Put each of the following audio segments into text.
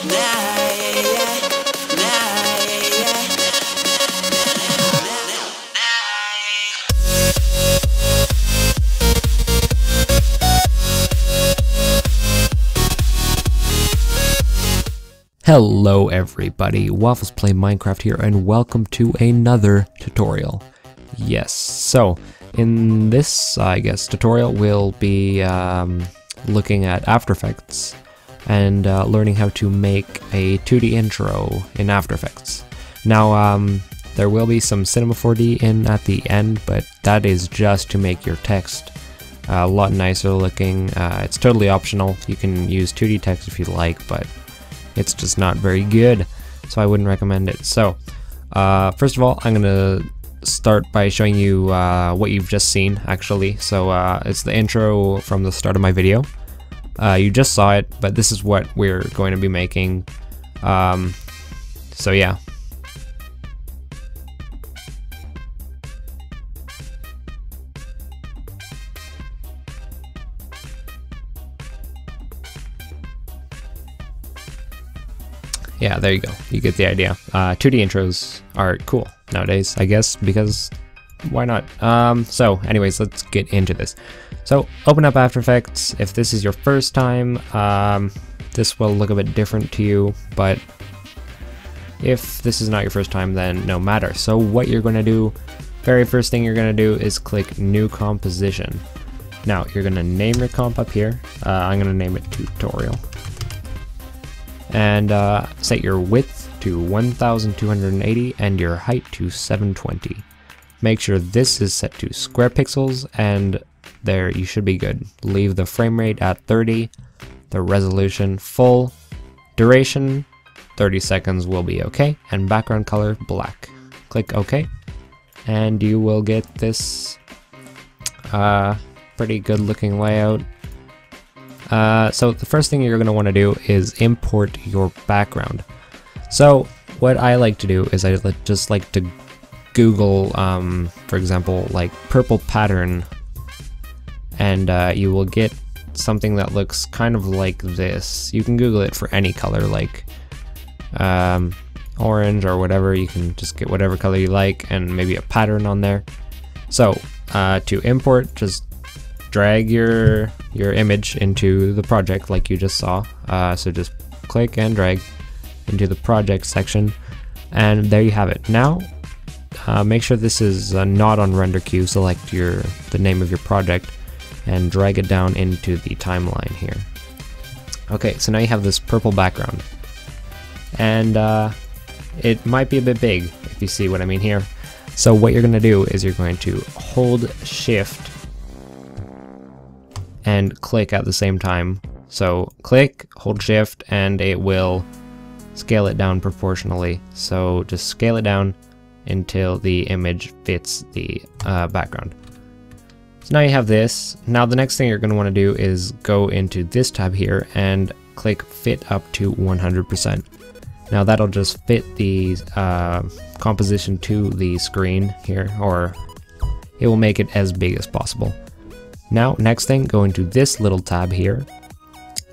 Hello everybody, Wafflez Play Minecraft here, and welcome to another tutorial. Yes, so in this, tutorial we'll be looking at After Effects and learning how to make a 2D intro in After Effects. Now, there will be some Cinema 4D in at the end, but that is just to make your text a lot nicer looking. It's totally optional. You can use 2D text if you like, but it's just not very good, so I wouldn't recommend it. So first of all, I'm gonna start by showing you what you've just seen actually. So it's the intro from the start of my video. You just saw it, but this is what we're going to be making. So yeah. Yeah, there you go. You get the idea. 2D intros are cool nowadays, I guess, because why not? So anyways, let's get into this. So open up After Effects. If this is your first time, this will look a bit different to you, but if this is not your first time, then no matter. So what you're going to do, very first thing you're going to do is click New Composition. Now you're going to name your comp up here. I'm going to name it Tutorial. And set your width to 1280 and your height to 720. Make sure this is set to square pixels, and there you should be good. Leave the frame rate at 30, the resolution full, duration 30 seconds will be okay, and background color black. Click OK, and you will get this pretty good looking layout. So the first thing you're going to want to do is import your background. So what I like to do is I just like to Google, for example, like purple pattern, and you will get something that looks kind of like this. You can Google it for any color, like orange or whatever. You can just get whatever color you like and maybe a pattern on there. So to import, just drag your image into the project like you just saw. So just click and drag into the project section, and there you have it. Now make sure this is not on render queue. Select the name of your project and drag it down into the timeline here. Okay, so now you have this purple background, and it might be a bit big if you see what I mean here. So what you're going to do is you're going to hold Shift and click at the same time. So click, hold Shift, and it will scale it down proportionally. So just scale it down until the image fits the background. So now you have this. Now the next thing you're going to want to do is go into this tab here and click Fit up to 100%. Now that'll just fit the composition to the screen here, or it will make it as big as possible. Now, next thing, go into this little tab here,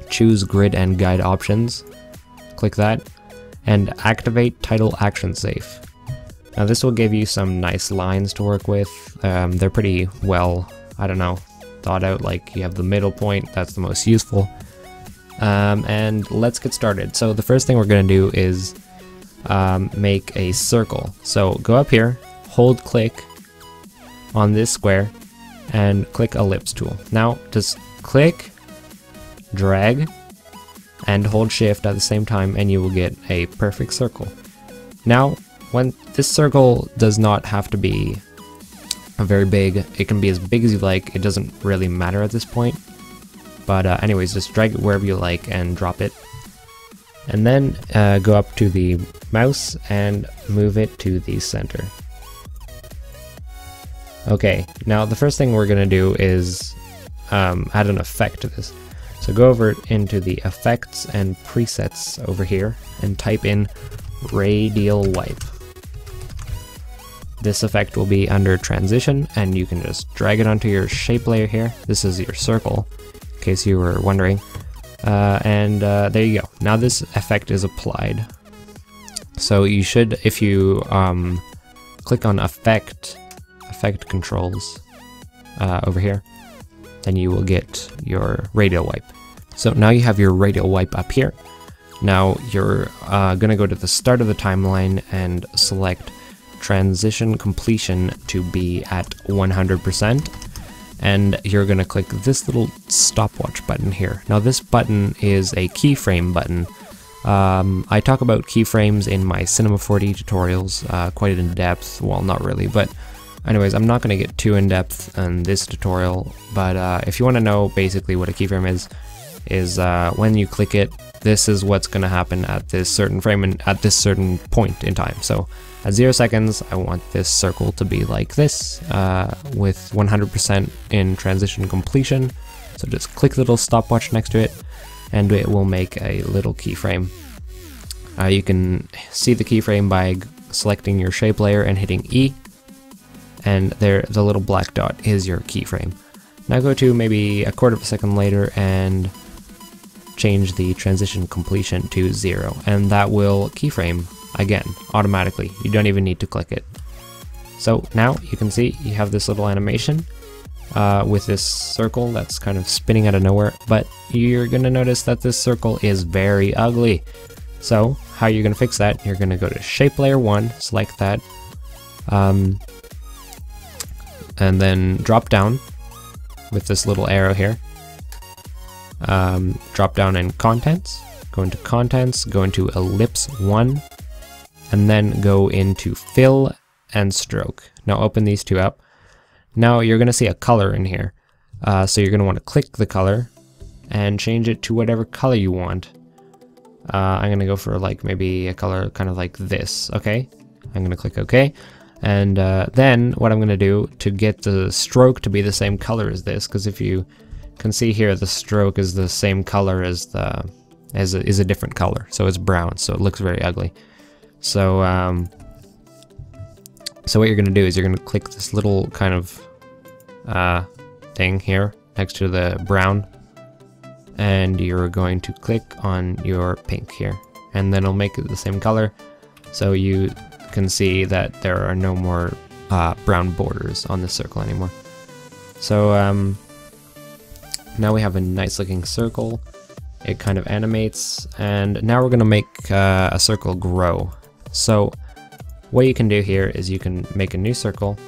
choose Grid and Guide options, click that, and activate Title Action Safe. Now this will give you some nice lines to work with. They're pretty well, I don't know, thought out. Like you have the middle point, that's the most useful. And let's get started. So the first thing we're going to do is make a circle. So go up here, hold click on this square, and click Ellipse tool. Now just click, drag, and hold Shift at the same time, and you will get a perfect circle. Now when this circle does not have to be very big, it can be as big as you like. It doesn't really matter at this point, but anyways, just drag it wherever you like and drop it, and then go up to the mouse and move it to the center. Okay, now the first thing we're going to do is add an effect to this. So go over into the effects and presets over here and type in radial wipe. This effect will be under transition, and you can just drag it onto your shape layer here. This is your circle, in case you were wondering. There you go. Now this effect is applied. So you should, if you click on effect controls over here, then you will get your radial wipe. So now you have your radial wipe up here. Now you're gonna go to the start of the timeline and select transition completion to be at 100%. And you're gonna click this little stopwatch button here. Now this button is a keyframe button. I talk about keyframes in my Cinema 4D tutorials quite in depth. Well, not really, but anyways, I'm not gonna get too in depth in this tutorial. But if you want to know basically what a keyframe is when you click it, this is what's gonna happen at this certain frame and at this certain point in time. So at 0 seconds, I want this circle to be like this, with 100% in transition completion. So just click the little stopwatch next to it, and it will make a little keyframe. You can see the keyframe by selecting your shape layer and hitting E, and there, the little black dot is your keyframe. Now go to maybe a quarter of a second later and change the transition completion to 0, and that will keyframe again automatically. You don't even need to click it. So now you can see you have this little animation with this circle that's kind of spinning out of nowhere, but you're gonna notice that this circle is very ugly. So how you're gonna fix that, you're gonna go to shape layer 1, select that, and then drop down with this little arrow here. Drop down in contents, go into contents, go into ellipse 1, and then go into fill and stroke. Now open these two up. Now you're gonna see a color in here. So you're gonna want to click the color and change it to whatever color you want. I'm gonna go for like maybe a color kind of like this, okay? I'm gonna click OK. And then what I'm gonna do to get the stroke to be the same color as this, because if you can see here, the stroke is the same color as is a different color, so it's brown, so it looks very ugly. So so what you're gonna do is you're gonna click this little kind of thing here next to the brown, and you're going to click on your pink here, and then it'll make it the same color, so you can see that there are no more brown borders on this circle anymore. So now we have a nice looking circle. It kind of animates, and now we're gonna make a circle grow. So what you can do here is you can make a new circle,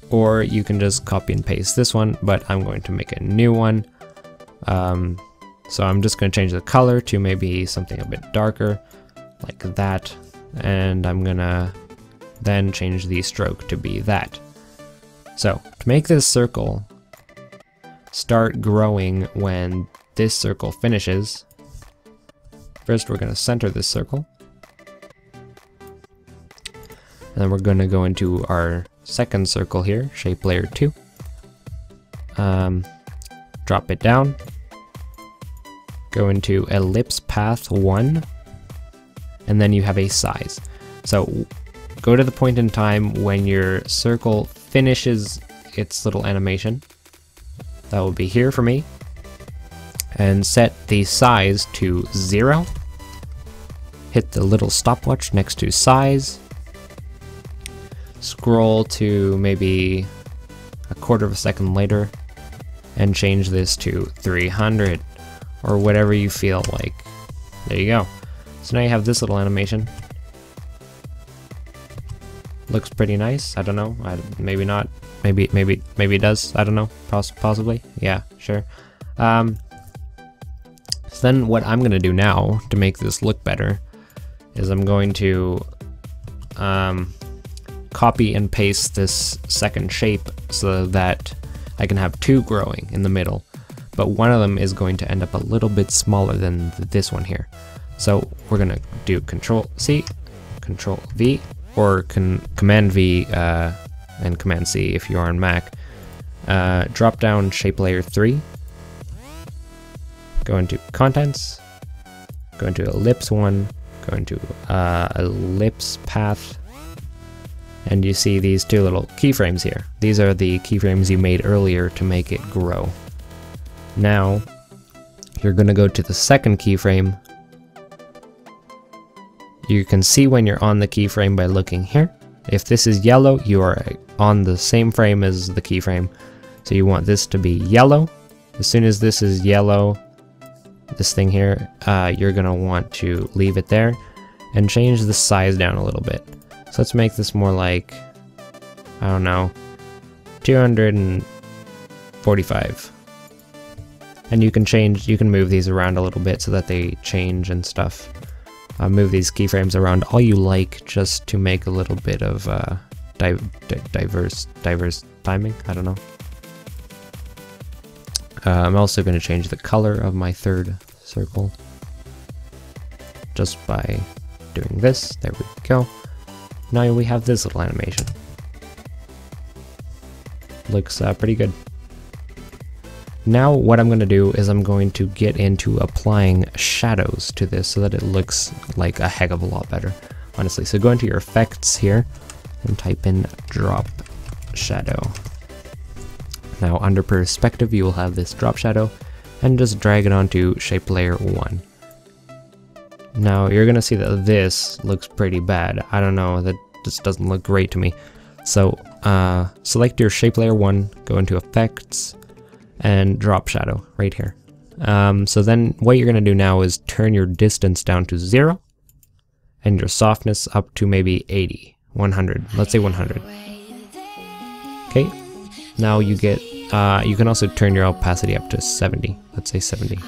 or you can just copy and paste this one, but I'm going to make a new one. So I'm just going to change the color to maybe something a bit darker, like that, and I'm gonna then change the stroke to be that. So to make this circle start growing when this circle finishes, first we're going to center this circle, and then we're going to go into our second circle here, shape layer 2, drop it down, go into ellipse path 1, and then you have a size. So go to the point in time when your circle finishes its little animation. That will be here for me, and set the size to 0. Hit the little stopwatch next to size, scroll to maybe a quarter of a second later, and change this to 300 or whatever you feel like. There you go. So now you have this little animation. Looks pretty nice. I don't know. Maybe not. Maybe it does. I don't know. Possibly. Yeah, sure. So then what I'm gonna do now to make this look better is I'm going to copy and paste this second shape so that I can have two growing in the middle, but one of them is going to end up a little bit smaller than this one here. So we're gonna do Control C, Control V, or Command V and Command C if you're on Mac. Drop down shape layer 3, go into contents, go into ellipse 1, go into ellipse path, And you see these two little keyframes here. These are the keyframes you made earlier to make it grow. Now, you're going to go to the second keyframe. You can see when you're on the keyframe by looking here. If this is yellow, you are on the same frame as the keyframe. So you want this to be yellow. As soon as this is yellow, this thing here, you're going to want to leave it there and change the size down a little bit. So let's make this more like, I don't know, 245. And you can move these around a little bit so that they change and stuff. Move these keyframes around all you like, just to make a little bit of diverse timing. I don't know. I'm also going to change the color of my third circle just by doing this. There we go. Now we have this little animation. Looks pretty good. Now what I'm going to do is I'm going to get into applying shadows to this so that it looks like a heck of a lot better, honestly. So go into your effects here and type in drop shadow. Now under perspective you will have this drop shadow, and just drag it onto shape layer 1. Now you're gonna see that this looks pretty bad. I don't know, that just doesn't look great to me. So select your shape layer 1, go into effects, and drop shadow right here. So then what you're gonna do now is turn your distance down to 0, and your softness up to maybe 80, 100, let's say 100. Okay, now you get, you can also turn your opacity up to 70, let's say 70.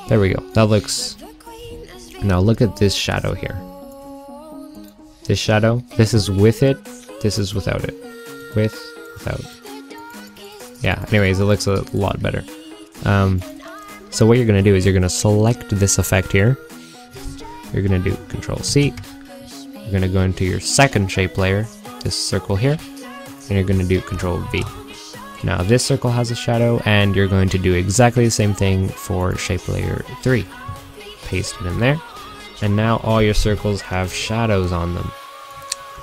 There we go, that looks, now look at this shadow here. This shadow, this is with it, this is without it. With, without. Yeah, anyways, it looks a lot better. So what you're gonna do is you're gonna select this effect here. You're gonna do Control C. You're gonna go into your second shape layer, this circle here, and you're gonna do Control V. Now this circle has a shadow, and you're going to do exactly the same thing for shape layer 3. Paste it in there, and now all your circles have shadows on them.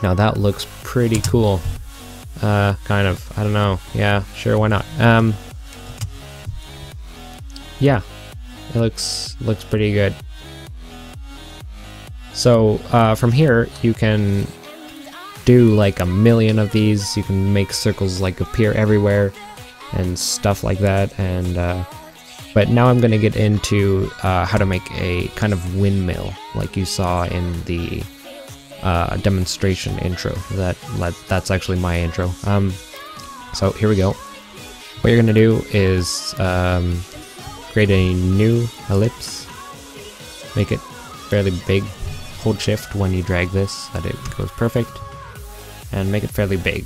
Now that looks pretty cool. Kind of, I don't know, yeah, sure, why not? Yeah, it looks pretty good. So from here you can do like a million of these. You can make circles like appear everywhere and stuff like that. And but now I'm gonna get into how to make a kind of windmill like you saw in the demonstration intro. That's actually my intro. So here we go. What you're gonna do is create a new ellipse, make it fairly big, hold shift when you drag this so that it goes perfect, and make it fairly big.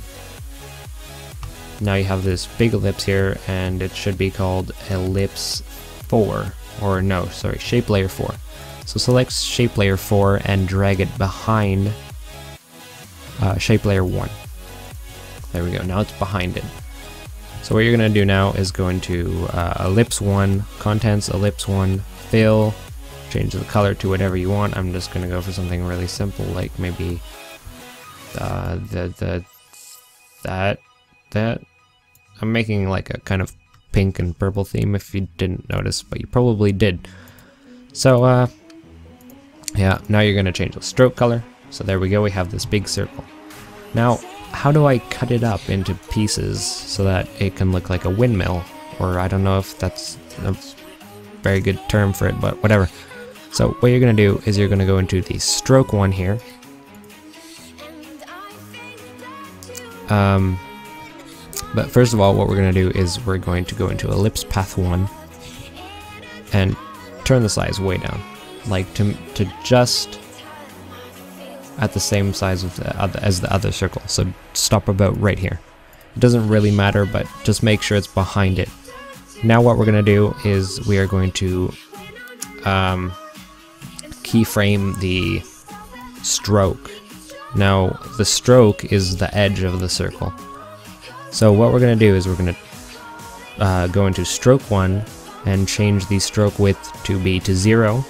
Now you have this big ellipse here, and it should be called ellipse 4, or no, sorry, shape layer 4. So select shape layer 4 and drag it behind shape layer 1. There we go, now it's behind it. So what you're gonna do now is go into ellipse 1, contents, ellipse 1, fill, change the color to whatever you want. I'm just gonna go for something really simple, like maybe that. I'm making like a kind of pink and purple theme if you didn't notice, but you probably did. So yeah, now you're gonna change the stroke color. So there we go, we have this big circle. Now, how do I cut it up into pieces so that it can look like a windmill? Or I don't know if that's a very good term for it, but whatever. So what you're gonna do is you're gonna go into the stroke one here. But first of all, what we're gonna do is we're going to go into ellipse path 1 and turn the size way down, like to just at the same size of as the other circle. So stop about right here. It doesn't really matter, but just make sure it's behind it. Now what we're gonna do is we are going to keyframe the stroke. Now the stroke is the edge of the circle. So what we're gonna do is we're gonna go into stroke 1 and change the stroke width to be to 0.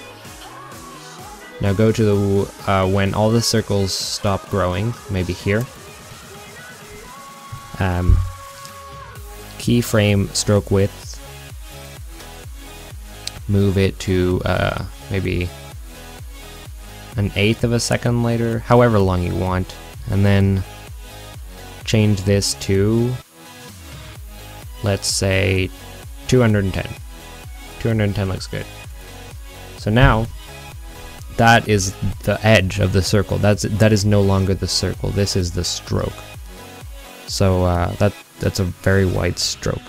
Now go to the when all the circles stop growing, maybe here. Keyframe stroke width. Move it to maybe 1/8 of a second later, however long you want, and then change this to, let's say, 210. 210 looks good. So now that is the edge of the circle. That is no longer the circle. This is the stroke. So that's a very wide stroke,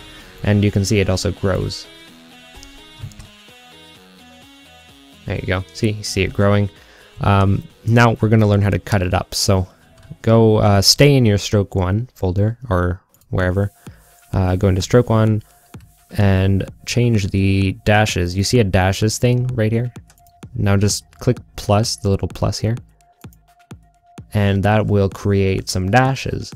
and you can see it also grows. There you go. See it growing. Now we're gonna learn how to cut it up. So go stay in your stroke 1 folder or wherever. Go into stroke 1 and change the dashes. You see a dashes thing right here? Now just click plus, the little plus here, and that will create some dashes.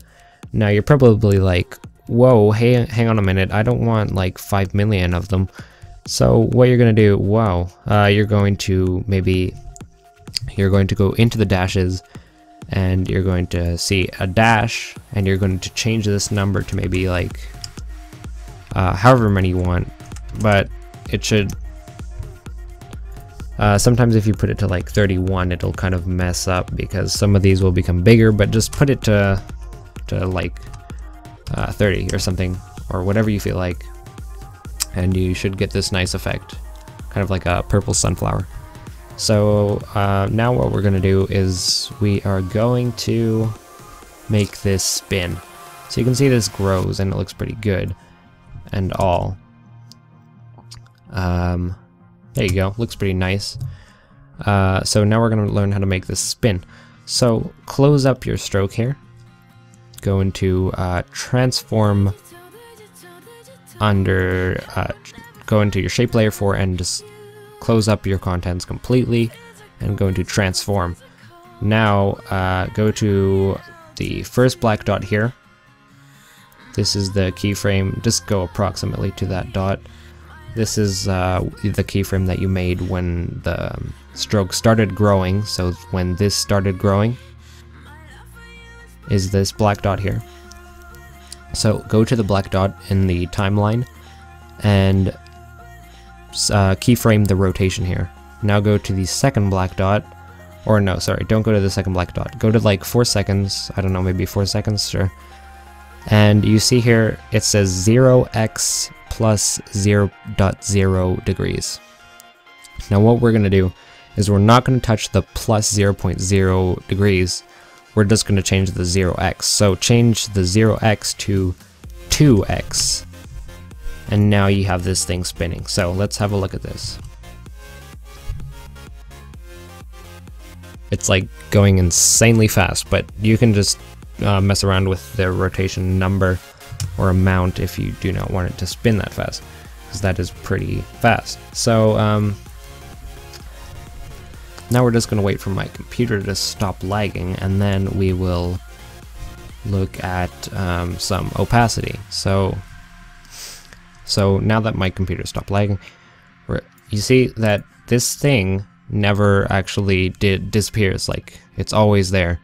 Now you're probably like, whoa, hey, hang on a minute, I don't want like 5 million of them. So what you're gonna do, you're going to go into the dashes, and you're going to see a dash, and you're going to change this number to maybe like however many you want, but it should sometimes if you put it to like 31, it'll kind of mess up because some of these will become bigger, but just put it to like 30 or something, or whatever you feel like, and you should get this nice effect, kind of like a purple sunflower. So now what we're gonna do is we are going to make this spin. So you can see this grows and it looks pretty good and all. There you go, looks pretty nice. So now we're gonna learn how to make this spin. So close up your stroke here, go into transform under, go into your shape layer 4 and just close up your contents completely and go into transform. Now go to the first black dot here. This is the keyframe, just go approximately to that dot. This is the keyframe that you made when the stroke started growing. So when this started growing is this black dot here. So go to the black dot in the timeline and keyframe the rotation here. Now go to the second black dot, or no, sorry, don't go to the second black dot. Go to like 4 seconds, I don't know, maybe 4 seconds, sure. And you see here, it says 0x plus 0.0 degrees. Now what we're going to do is we're not going to touch the plus 0.0 degrees, we're just going to change the 0x. So change the 0x to 2x. And now you have this thing spinning. So let's have a look at this. It's like going insanely fast, but you can just mess around with the rotation number or amount if you do not want it to spin that fast, because that is pretty fast. So now we're just going to wait for my computer to stop lagging, and then we will look at some opacity. So now that my computer stopped lagging, you see that this thing never actually disappears, like it's always there.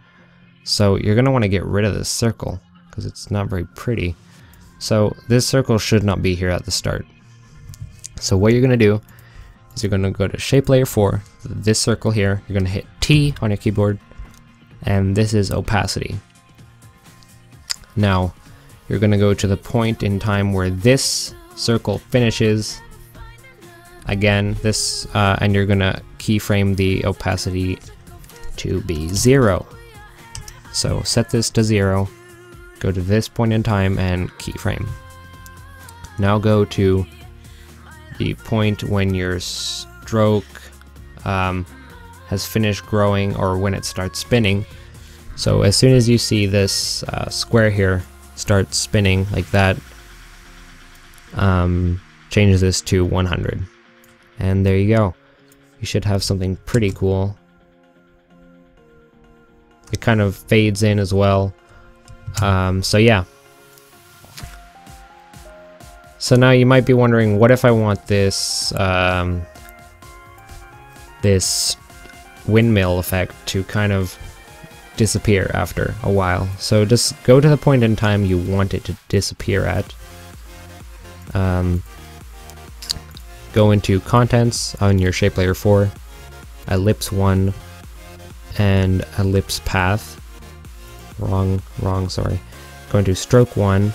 So you're going to want to get rid of this circle because it's not very pretty. So this circle should not be here at the start. So what you're going to do is you're going to go to shape layer 4, this circle here, you're going to hit T on your keyboard, and this is opacity. Now you're going to go to the point in time where this circle finishes again, this and you're going to keyframe the opacity to be 0. So set this to 0, go to this point in time and keyframe. Now go to the point when your stroke has finished growing, or when it starts spinning. So as soon as you see this square here start spinning like that, change this to 100. And there you go. You should have something pretty cool. It kind of fades in as well. So yeah. So now you might be wondering, what if I want this this windmill effect to kind of disappear after a while. So just go to the point in time you want it to disappear at. Go into contents on your shape layer 4, ellipse 1, and ellipse path. Wrong, sorry. Go into stroke 1,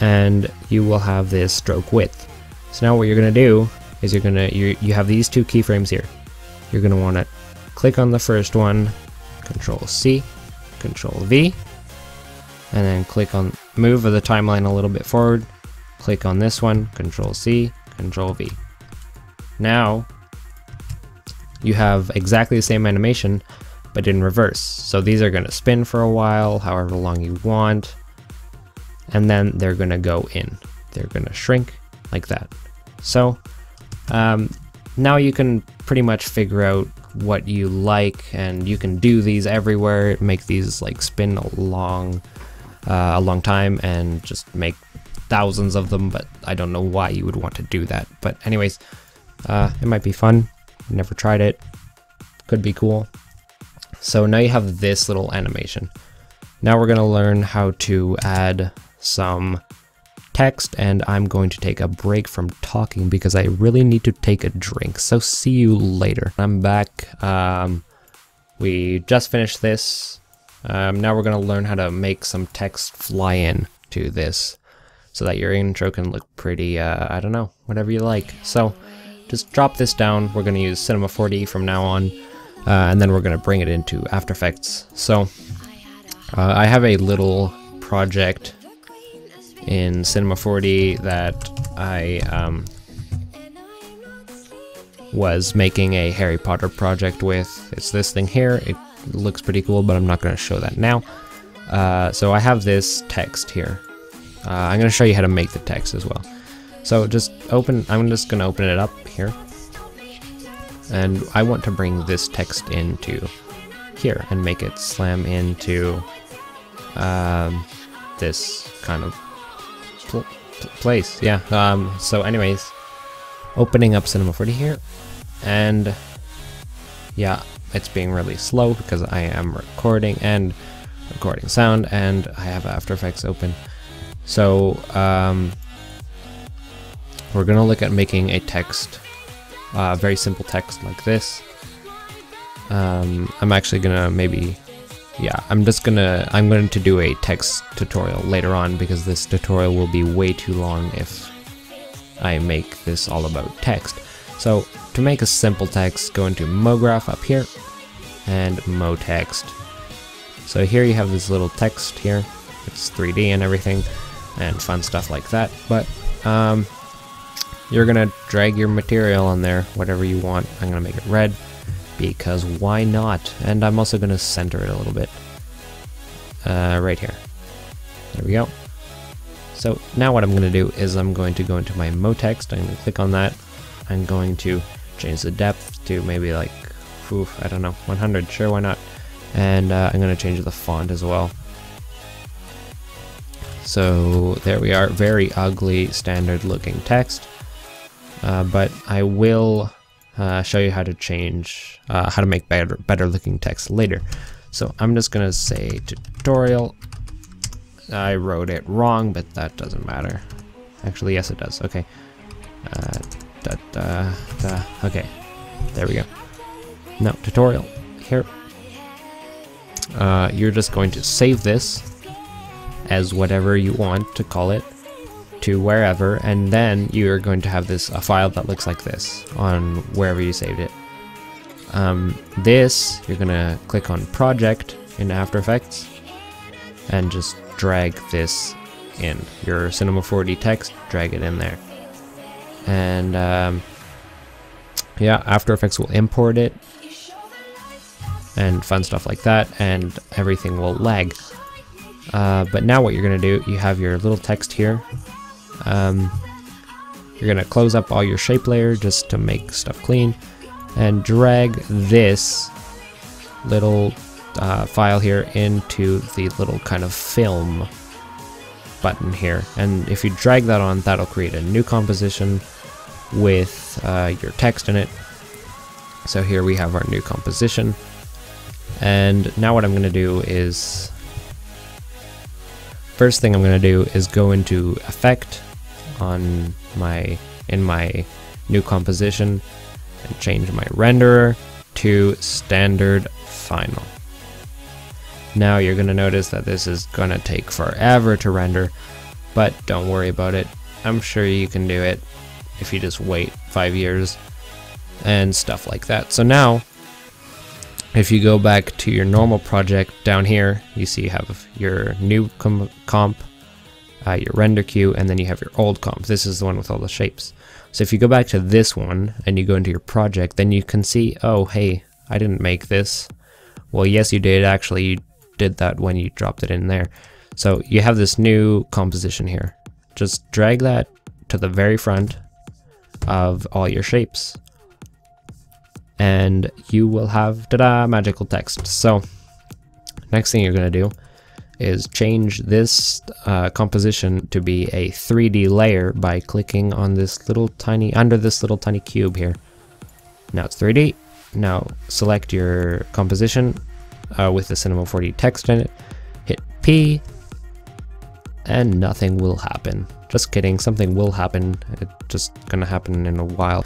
and you will have this stroke width. So now what you're gonna do is you have these two keyframes here. You're gonna want to click on the first one, Control C, Control V, and then click on move the timeline a little bit forward. Click on this one, Control C, Control V. Now you have exactly the same animation, but in reverse. So these are gonna spin for a while, however long you want, and then they're gonna go in. They're gonna shrink like that. So now you can pretty much figure out what you like, and you can do these everywhere, make these like spin a long time and just make thousands of them, but I don't know why you would want to do that. But anyways, it might be fun. Never tried it. Could be cool. So now you have this little animation. Now we're gonna learn how to add some text, and I'm going to take a break from talking because I really need to take a drink. So see you later. I'm back. We just finished this. Now we're gonna learn how to make some text fly in to this so that your intro can look pretty, I don't know, whatever you like. So just drop this down. We're gonna use Cinema 4D from now on, and then we're gonna bring it into After Effects. So I have a little project in Cinema 4D that I was making a Harry Potter project with. It's this thing here. It looks pretty cool, but I'm not going to show that now. So I have this text here. I'm going to show you how to make the text as well. So just I'm just going to open it up here. And I want to bring this text into here and make it slam into this kind of place. Yeah. So anyways, opening up Cinema 4D here, and yeah, it's being really slow because I am recording sound, and I have After Effects open. So we're gonna look at making a text, very simple text like this. I'm actually gonna I'm going to do a text tutorial later on because this tutorial will be way too long if I make this all about text. So to make a simple text, go into MoGraph up here and MoText. So here you have this little text here. It's 3D and everything and fun stuff like that. But you're gonna drag your material on there, whatever you want. I'm gonna make it red because why not? And I'm also gonna center it a little bit. Right here. There we go. So now what I'm going to do is I'm going to go into my MoText. I'm going to click on that. I'm going to change the depth to maybe like, I don't know, 100. Sure, why not? And I'm going to change the font as well. So there we are. Very ugly, standard looking text. But I will show you how to change, how to make better looking text later. So I'm just gonna say tutorial. I wrote it wrong, but that doesn't matter. Actually, yes it does. Okay. Okay. There we go. No, tutorial. Here. You're just going to save this as whatever you want to call it to wherever, and then you're going to have a file that looks like this on wherever you saved it. This, you're gonna click on Project in After Effects and just drag this in. Your Cinema 4D text, drag it in there. And yeah, After Effects will import it and fun stuff like that, and everything will lag. But now what you're gonna do, you have your little text here. You're gonna close up all your shape layer just to make stuff clean, and drag this little file here into the little kind of film button here. And if you drag that on, that'll create a new composition with your text in it. So here we have our new composition. And now what I'm going to do is, first thing I'm going to do is go into effect on in my new composition and change my renderer to standard final. Now you're going to notice that this is going to take forever to render, but don't worry about it. I'm sure you can do it if you just wait 5 years and stuff like that. So now if you go back to your normal project down here, you see you have your new comp, your render queue, and then you have your old comp. This is the one with all the shapes. So if you go back to this one and you go into your project, then you can see, oh hey, I didn't make this. Well, yes you did. Actually, you did that when you dropped it in there. So you have this new composition here. Just drag that to the very front of all your shapes, and you will have, ta-da, magical text. So next thing you're going to do is change this composition to be a 3D layer by clicking on this little tiny, under this little tiny cube here. Now it's 3D. Now select your composition with the Cinema 4D text in it, hit P, and nothing will happen. Just kidding, something will happen. It's just gonna happen in a while.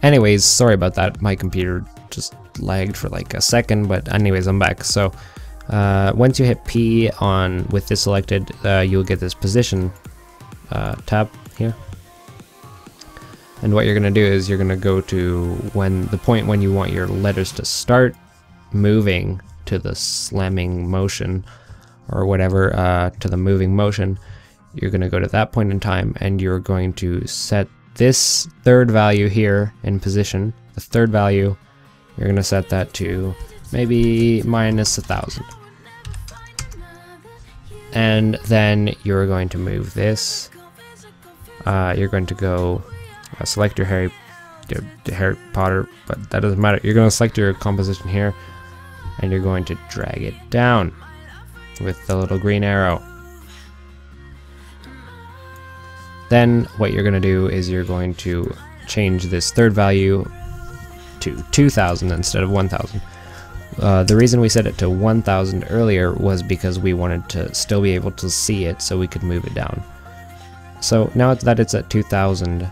Anyways, sorry about that. My computer just lagged for like a second, but anyways, I'm back. So once you hit P on with this selected, you'll get this position tab here. And what you're gonna do is you're gonna go to the point when you want your letters to start moving to the slamming motion or whatever, to the moving motion. You're going to go to that point in time and you're going to set this third value here in position. The third value, you're going to set that to maybe -1000. And then you're going to move this. You're going to go select your Harry Potter, but that doesn't matter. You're going to select your composition here and you're going to drag it down with the little green arrow. Then what you're going to do is you're going to change this third value to 2000 instead of 1000. The reason we set it to 1000 earlier was because we wanted to still be able to see it so we could move it down. So now that it's at 2000,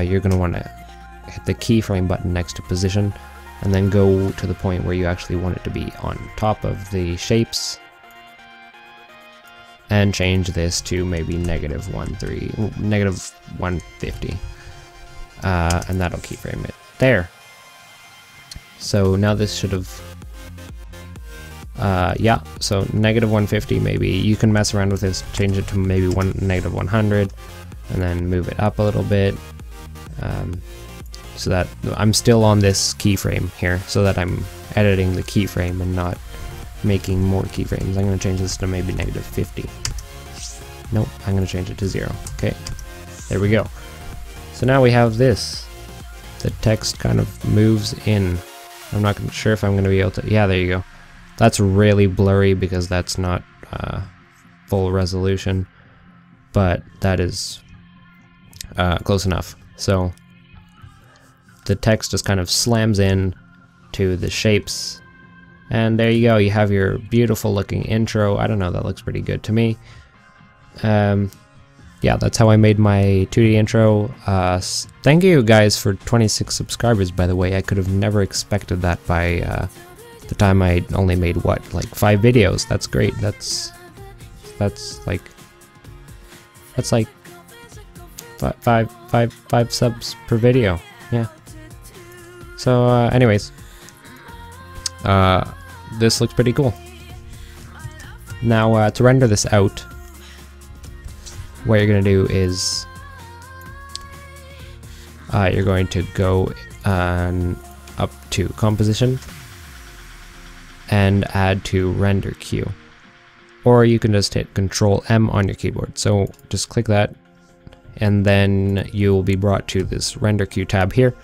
you're going to want to hit the keyframe button next to position and then go to the point where you actually want it to be on top of the shapes, and change this to maybe -150, and that'll keyframe it there. So now this should have, yeah, so -150, maybe you can mess around with this, change it to maybe -100, and then move it up a little bit, so that I'm still on this keyframe here, so that I'm editing the keyframe and not making more keyframes. I'm going to change this to maybe -50. Nope, I'm going to change it to 0. Okay, there we go. So now we have this. The text kind of moves in. I'm not sure if I'm going to be able to, yeah, there you go. That's really blurry because that's not full resolution, but that is close enough. So the text just kind of slams in to the shapes. And there you go, you have your beautiful looking intro. I don't know, that looks pretty good to me. Yeah, that's how I made my 2D intro. Thank you guys for 26 subscribers, by the way. I could have never expected that by the time I only made, what, like 5 videos. That's great. That's like five subs per video. Yeah. So anyways, this looks pretty cool. Now to render this out, what you're going to do is you're going to go up to composition and add to render queue, or you can just hit Control M on your keyboard. So just click that and then you will be brought to this render queue tab here,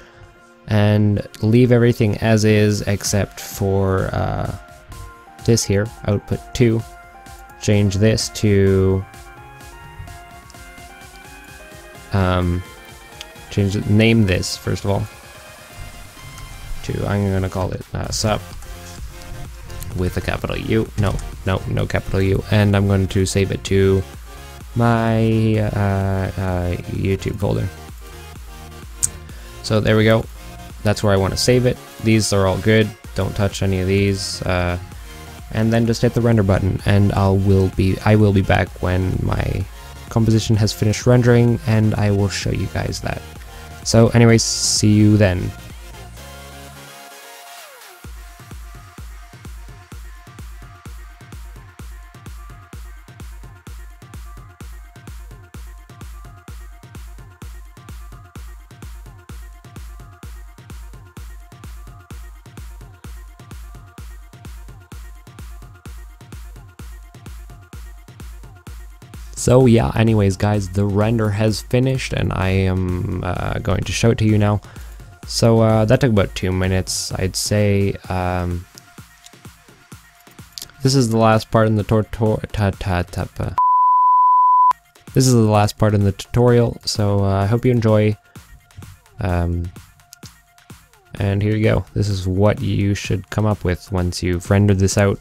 and leave everything as is except for this here, output 2. Change this to name this first of all, to, I'm gonna call it sup with a capital U. No capital U. And I'm going to save it to my YouTube folder. So there we go. That's where I want to save it. These are all good. Don't touch any of these. And then just hit the render button, and I will be back when my composition has finished rendering, and I will show you guys that. So anyways, see you then. So yeah, anyways guys, the render has finished and I am going to show it to you now. So that took about 2 minutes, I'd say. This is the last part in the This is the last part in the tutorial, so I hope you enjoy. And here you go. This is what you should come up with once you've rendered this out.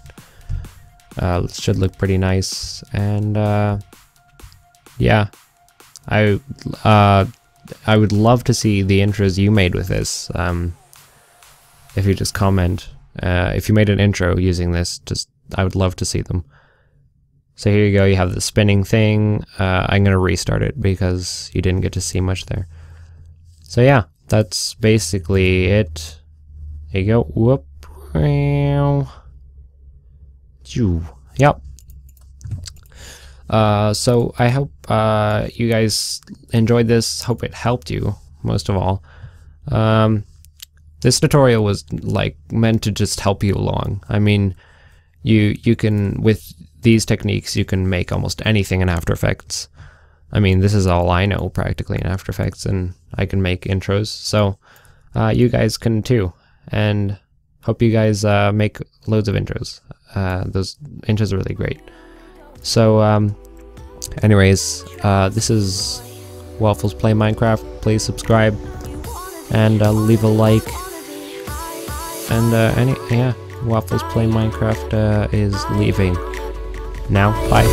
It should look pretty nice, and yeah, I would love to see the intros you made with this. If you just comment, if you made an intro using this, I would love to see them. So here you go, you have the spinning thing. I'm gonna restart it because you didn't get to see much there. So yeah, that's basically it. There you go. Whoop. Yep. So I hope you guys enjoyed this. Hope it helped you, most of all. This tutorial was like meant to just help you along. I mean, you can, with these techniques, you can make almost anything in After Effects. I mean, this is all I know practically in After Effects, and I can make intros. So you guys can too, and hope you guys make loads of intros. Those intros are really great. So anyways, this is Wafflez Play Minecraft. Please subscribe and leave a like. And yeah, Wafflez Play Minecraft is leaving now. Bye.